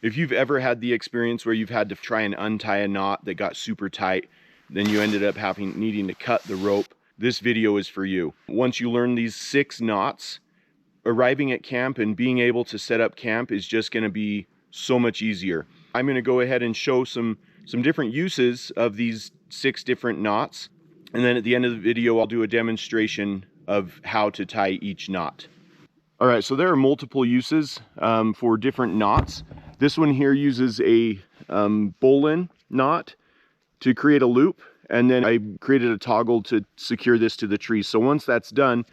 If you've ever had the experience where you've had to try and untie a knot that got super tight, then you ended up needing to cut the rope, this video is for you. Once you learn these 6 knots, arriving at camp and being able to set up camp is just going to be so much easier. I'm going to go ahead and show some different uses of these 6 different knots, and then at the end of the video I'll do a demonstration of how to tie each knot. All right, so there are multiple uses for different knots. This one here uses a bowline knot to create a loop, and then I created a toggle to secure this to the tree. So once that's done,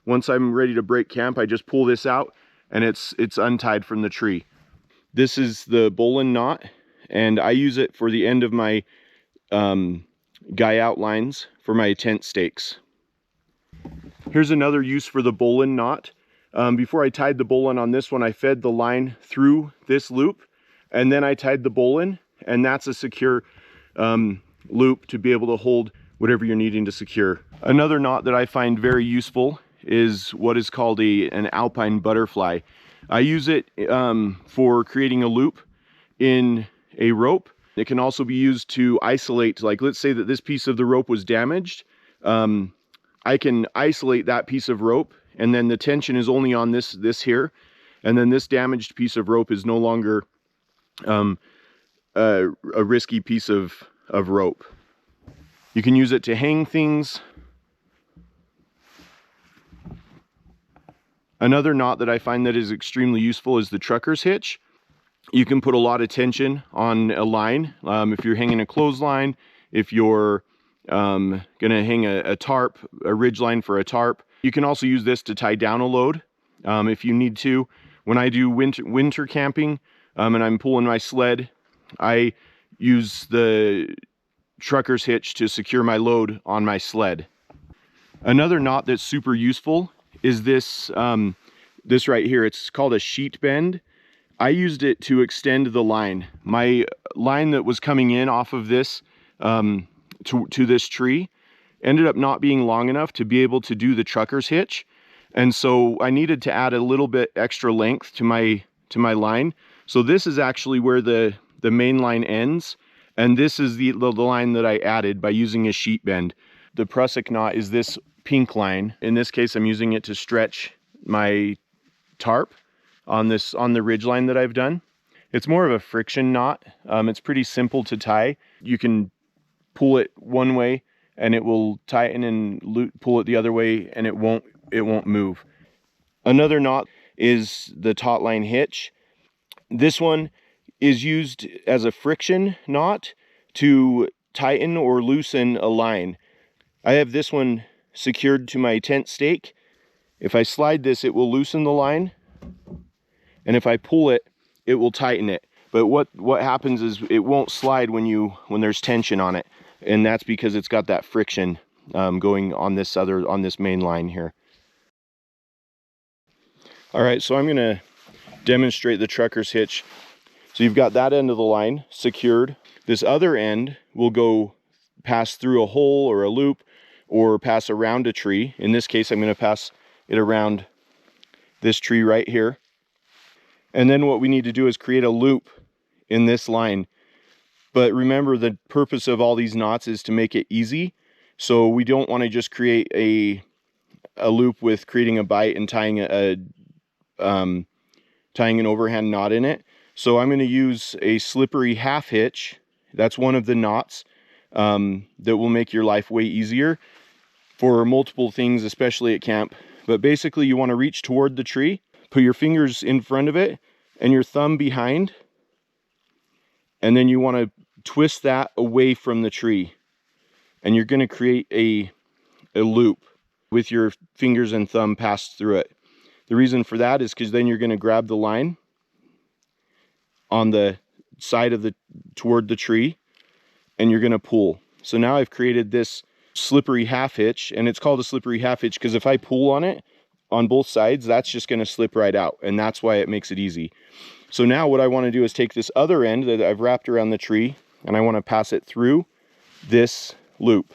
once I'm ready to break camp, I just pull this out and it's untied from the tree. This is the bowline knot, and I use it for the end of my guy outlines for my tent stakes. Here's another use for the bowline knot. Before I tied the bowline on this one, I fed the line through this loop, and then I tied the bowline, and that's a secure loop to be able to hold whatever you're needing to secure. Another knot that I find very useful is what is called an alpine butterfly. I use it for creating a loop in a rope. It can also be used to isolate, like let's say that this piece of the rope was damaged. I can isolate that piece of rope, and then the tension is only on this here, and then this damaged piece of rope is no longer a risky piece of rope. You can use it to hang things. Another knot that I find that is extremely useful is the trucker's hitch. You can put a lot of tension on a line. If you're hanging a clothesline, if you're gonna hang a tarp, a ridge line for a tarp. You can also use this to tie down a load if you need to. When I do winter camping and I'm pulling my sled, I use the trucker's hitch to secure my load on my sled. Another knot that's super useful is this this right here. It's called a sheet bend. I used it to extend the line. My line that was coming in off of this to this tree ended up not being long enough to be able to do the trucker's hitch, and so I needed to add a little bit extra length to my line. So this is actually where the main line ends, and this is the line that I added by using a sheet bend. The prusik knot is this pink line. In this case, I'm using it to stretch my tarp on the ridge line that I've done. It's more of a friction knot. It's pretty simple to tie. You can pull it one way and it will tighten, and pull it the other way and it won't move. Another knot is the taut line hitch. This one is used as a friction knot to tighten or loosen a line. I have this one secured to my tent stake. If I slide this, it will loosen the line, and if I pull it, it will tighten it. But what happens is it won't slide when there's tension on it, and that's because it's got that friction going on this main line here. All right, so I'm gonna demonstrate the trucker's hitch. So you've got that end of the line secured. This other end will pass through a hole or a loop or pass around a tree. In this case, I'm gonna pass it around this tree right here. And then what we need to do is create a loop in this line. But remember, the purpose of all these knots is to make it easy. So we don't want to just create a loop with creating a bight and tying an overhand knot in it. So I'm going to use a slippery half hitch. That's one of the knots that will make your life way easier for multiple things, especially at camp. But basically, you want to reach toward the tree, put your fingers in front of it and your thumb behind, and then you want to twist that away from the tree, and you're going to create a loop with your fingers and thumb passed through it. The reason for that is because then you're going to grab the line on the side of toward the tree, and you're going to pull. So now I've created this slippery half hitch, and it's called a slippery half hitch because if I pull on it on both sides, that's just going to slip right out, and that's why it makes it easy. So now what I want to do is take this other end that I've wrapped around the tree, and I want to pass it through this loop.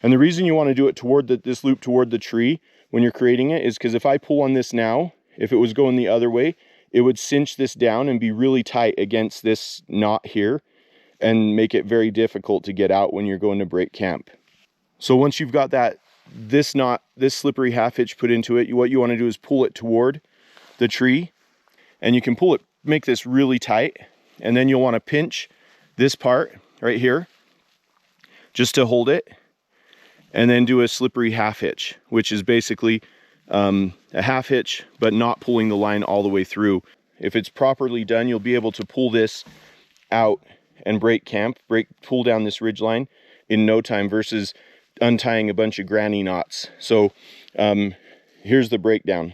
And the reason you want to do it toward this loop toward the tree when you're creating it is because if I pull on this now, if it was going the other way, it would cinch this down and be really tight against this knot here and make it very difficult to get out when you're going to break camp. So once you've got this knot, this slippery half hitch put into it, what you want to do is pull it toward the tree, and you can pull it, make this really tight, and then you'll want to pinch this part right here just to hold it, and then do a slippery half hitch, which is basically a half hitch but not pulling the line all the way through. If it's properly done, you'll be able to pull this out and break camp, pull down this ridge line in no time versus untying a bunch of granny knots. So here's the breakdown,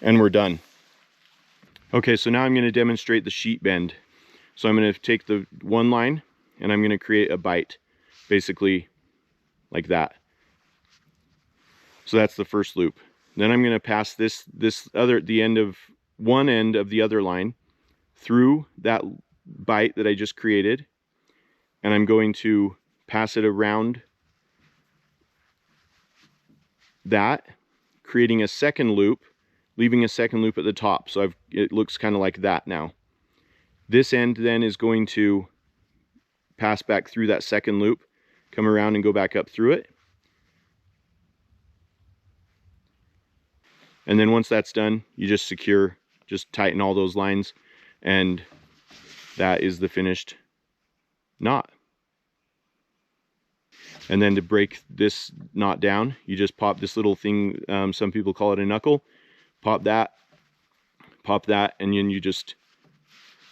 and we're done. Okay, so now I'm going to demonstrate the sheet bend. So I'm going to take the one line and I'm going to create a bite, basically like that. So that's the first loop. Then I'm going to pass the end of one end of the other line through that bite that I just created, and I'm going to pass it around that, creating a second loop, leaving a second loop at the top. So it looks kind of like that now. This end then is going to pass back through that second loop, come around and go back up through it. And then once that's done, you just tighten all those lines, and that is the finished knot. And then to break this knot down, you just pop this little thing, some people call it a knuckle, pop that, and then you just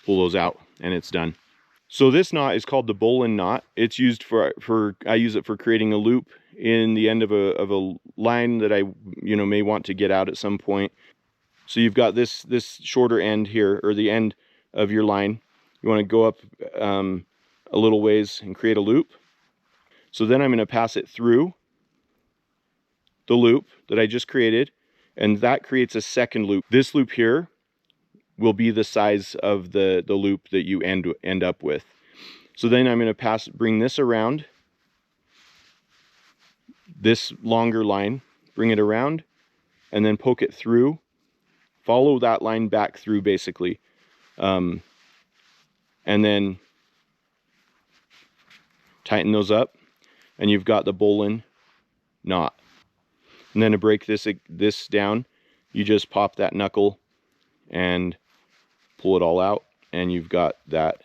pull those out and it's done. So this knot is called the bowline knot. It's used I use it for creating a loop in the end of a line that I may want to get out at some point. So you've got this shorter end here, or the end of your line. You want to go up a little ways and create a loop. So then I'm going to pass it through the loop that I just created, and that creates a second loop. This loop here will be the size of the loop that you end up with. So then I'm going to bring this around, this longer line, bring it around, and then poke it through, follow that line back through basically, and then tighten those up, and you've got the bowline knot. And then to break this down, you just pop that knuckle and pull it all out, and you've got that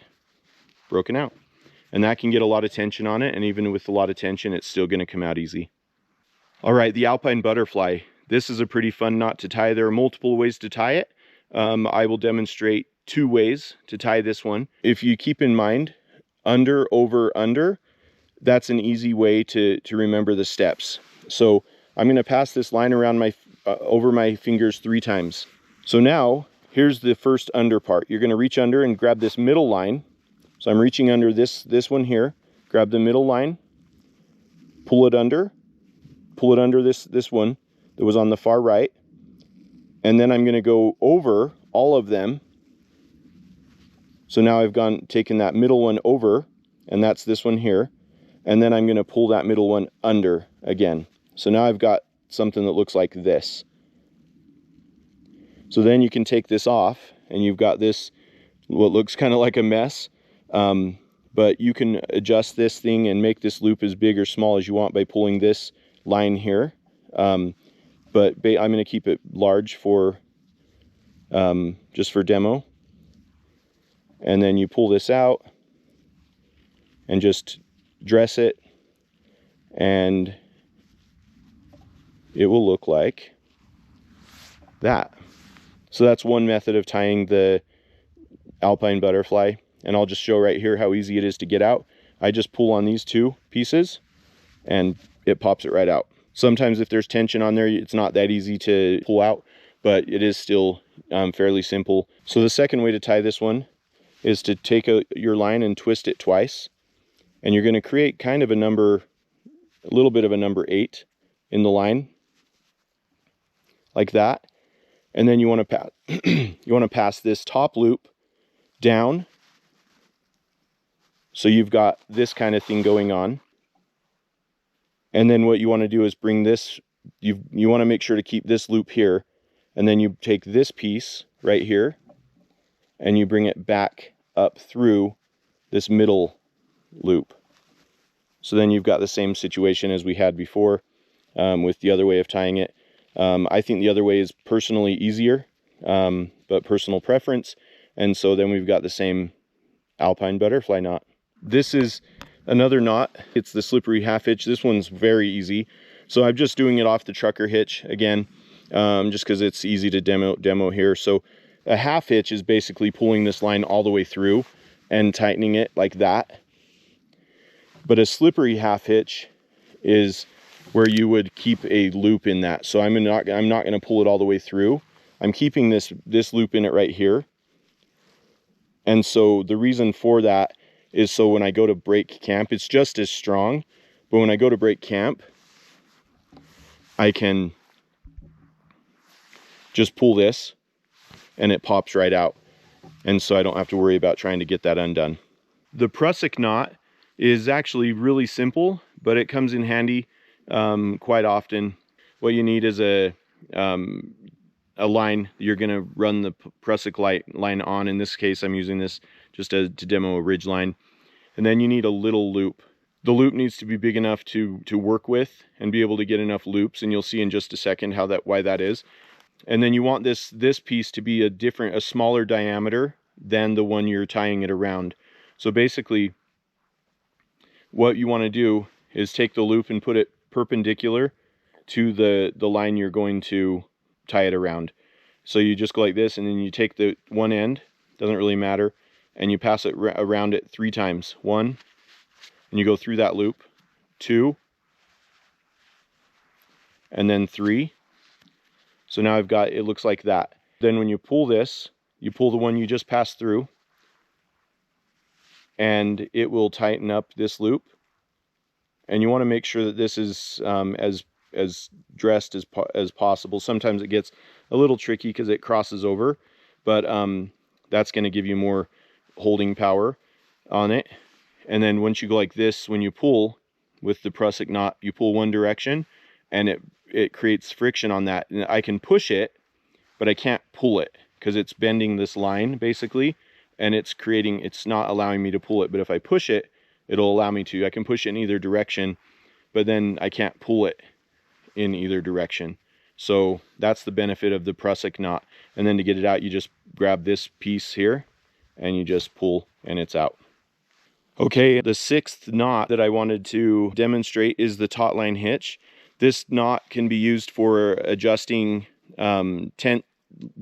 broken out. And that can get a lot of tension on it, and even with a lot of tension, it's still going to come out easy. All right, the alpine butterfly. This is a pretty fun knot to tie. There are multiple ways to tie it. I will demonstrate 2 ways to tie this one. If you keep in mind under, over, under, that's an easy way to remember the steps. So I'm going to pass this line around over my fingers 3 times. So now here's the first under part. You're going to reach under and grab this middle line. So I'm reaching under this one here. Grab the middle line, pull it under this one that was on the far right, and then I'm going to go over all of them. So now I've taken that middle one over, and that's this one here, and then I'm going to pull that middle one under again. So now I've got something that looks like this. So then you can take this off, and you've got this, what looks kind of like a mess, but you can adjust this thing and make this loop as big or small as you want by pulling this line here. But I'm going to keep it large for just for demo. And then you pull this out and just dress it, and it will look like that. So that's one method of tying the alpine butterfly, and I'll just show right here how easy it is to get out. I just pull on these 2 pieces and it pops it right out. Sometimes if there's tension on there, it's not that easy to pull out, but it is still fairly simple. So the second way to tie this one is to take your line and twist it twice, and you're going to create kind of a little bit of a number 8 in the line, like that. And then you want to pass this top loop down, so you've got this kind of thing going on. And then what you want to do is bring this, you want to make sure to keep this loop here and then you take this piece right here and you bring it back up through this middle loop. So then you've got the same situation as we had before with the other way of tying it. I think the other way is personally easier, but personal preference. And so then we've got the same alpine butterfly knot. This is another knot. It's the slippery half hitch. This one's very easy. So I'm just doing it off the trucker hitch again, just because it's easy to demo here. So a half hitch is basically pulling this line all the way through and tightening it like that. But a slippery half hitch is where you would keep a loop in that. So I'm not going to pull it all the way through. I'm keeping this loop in it right here. And so the reason for that is so when I go to break camp, it's just as strong. But when I go to break camp, I can just pull this and it pops right out. And so I don't have to worry about trying to get that undone. The prusik knot is actually really simple, but it comes in handy quite often. What you need is a line you're going to run the prusik line on. In this case, I'm using this just to demo a ridge line. And then you need a little loop. The loop needs to be big enough to work with and be able to get enough loops, and you'll see in just a second why that is. And then you want this piece to be a smaller diameter than the one you're tying it around. So basically, what you want to do is take the loop and put it perpendicular to the line you're going to tie it around. So you just go like this, and then you take the one end, doesn't really matter, and you pass it around it 3 times. 1, and you go through that loop. 2, and then 3. So now it looks like that. Then when you pull this, you pull the one you just passed through, and it will tighten up this loop. And you want to make sure that this is as dressed as possible. Sometimes it gets a little tricky because it crosses over, but that's going to give you more holding power on it. And then once you go like this, when you pull with the prusik knot, you pull one direction, and it creates friction on that. And I can push it, but I can't pull it because it's bending this line basically, and it's not allowing me to pull it. But if I push it, it'll allow me to. I can push it in either direction, but then I can't pull it in either direction. So that's the benefit of the prusik knot. And then to get it out, you just grab this piece here and you just pull, and it's out. Okay, the 6th knot that I wanted to demonstrate is the taut line hitch. This knot can be used for adjusting tent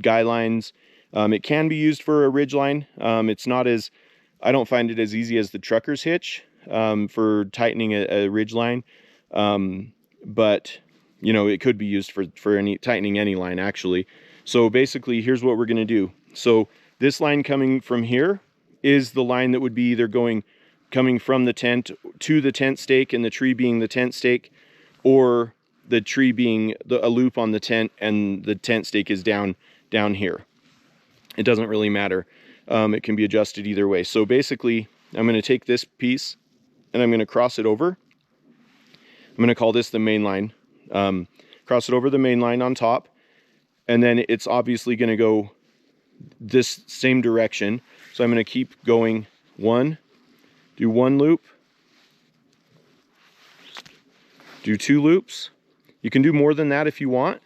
guy lines. It can be used for a ridge line. I don't find it as easy as the trucker's hitch for tightening a ridge line. But you know, it could be used for tightening any line actually. So basically, here's what we're going to do. So this line coming from here is the line that would be either coming from the tent to the tent stake, and the tree being the tent stake, or the tree being a loop on the tent and the tent stake is down here. It doesn't really matter. It can be adjusted either way. So basically, I'm going to take this piece and I'm going to cross it over. I'm going to call this the main line. Cross it over the main line on top, and then it's obviously going to go this same direction. So I'm going to keep going. Do 1 loop, do 2 loops. You can do more than that if you want,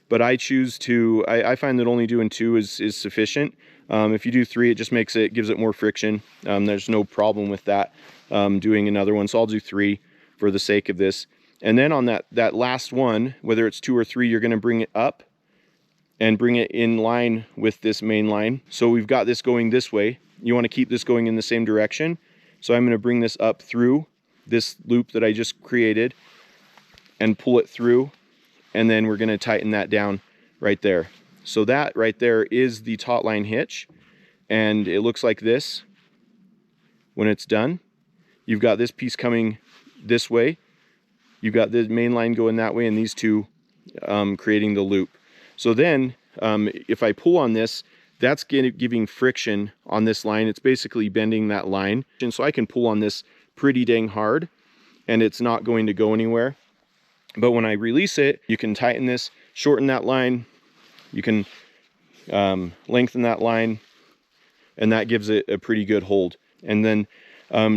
but I choose to. I find that only doing 2 is sufficient. If you do 3, it just gives it more friction. There's no problem with that. Doing another one, so I'll do 3 for the sake of this. And then on that last one, whether it's 2 or 3, you're going to bring it up and bring it in line with this main line. So we've got this going this way. You want to keep this going in the same direction. So I'm going to bring this up through this loop that I just created and pull it through, and then we're going to tighten that down right there. So that right there is the taut line hitch, and it looks like this when it's done. You've got this piece coming this way, you've got the main line going that way, and these two creating the loop. So then if I pull on this, that's giving friction on this line. It's basically bending that line. And so I can pull on this pretty dang hard and it's not going to go anywhere. But when I release it, you can tighten this, shorten that line, You can lengthen that line, and that gives it a pretty good hold. And then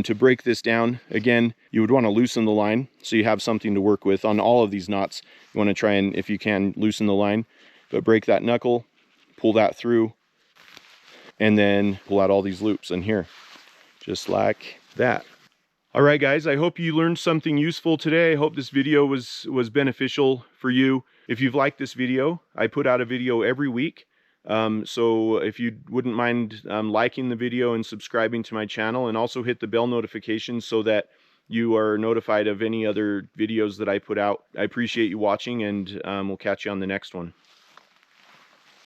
to break this down, again, you would want to loosen the line so you have something to work with. On all of these knots, you want to try and, if you can, loosen the line, but break that knuckle, pull that through, and then pull out all these loops in here, just like that. All right, guys, I hope you learned something useful today. I hope this video was beneficial for you. If you've liked this video, I put out a video every week. So if you wouldn't mind liking the video and subscribing to my channel, and also hit the bell notification so that you are notified of any other videos that I put out. I appreciate you watching, and we'll catch you on the next one.